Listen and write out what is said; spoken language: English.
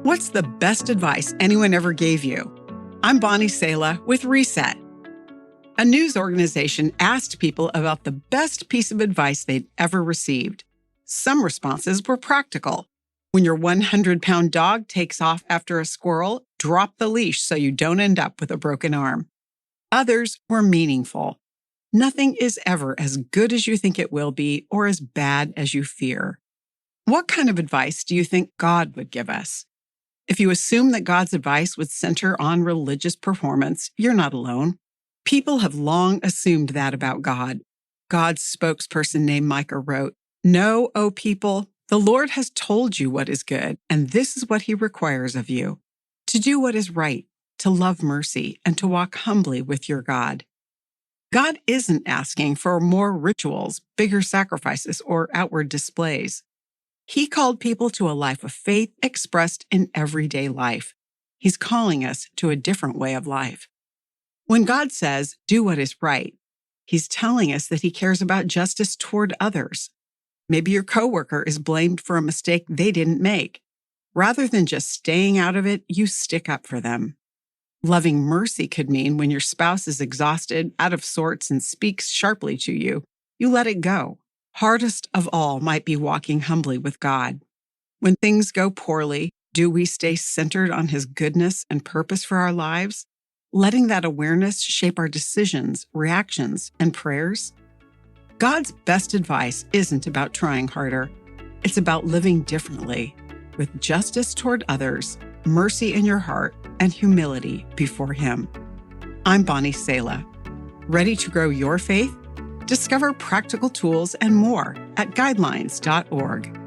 What's the best advice anyone ever gave you? I'm Bonnie Sala with Reset. A news organization asked people about the best piece of advice they'd ever received. Some responses were practical. When your 100-pound dog takes off after a squirrel, drop the leash so you don't end up with a broken arm. Others were meaningful. Nothing is ever as good as you think it will be or as bad as you fear. What kind of advice do you think God would give us? If you assume that God's advice would center on religious performance, you're not alone. People have long assumed that about God. God's spokesperson named Micah wrote, "Know, O people, the Lord has told you what is good, and this is what he requires of you, to do what is right, to love mercy, and to walk humbly with your God." God isn't asking for more rituals, bigger sacrifices, or outward displays. He called people to a life of faith expressed in everyday life. He's calling us to a different way of life. When God says, do what is right, he's telling us that he cares about justice toward others. Maybe your coworker is blamed for a mistake they didn't make. Rather than just staying out of it, you stick up for them. Loving mercy could mean when your spouse is exhausted, out of sorts, and speaks sharply to you, you let it go. Hardest of all might be walking humbly with God. When things go poorly, do we stay centered on his goodness and purpose for our lives, letting that awareness shape our decisions, reactions, and prayers? God's best advice isn't about trying harder. It's about living differently, with justice toward others, mercy in your heart, and humility before him. I'm Bonnie Sala. Ready to grow your faith? Discover practical tools and more at guidelines.org.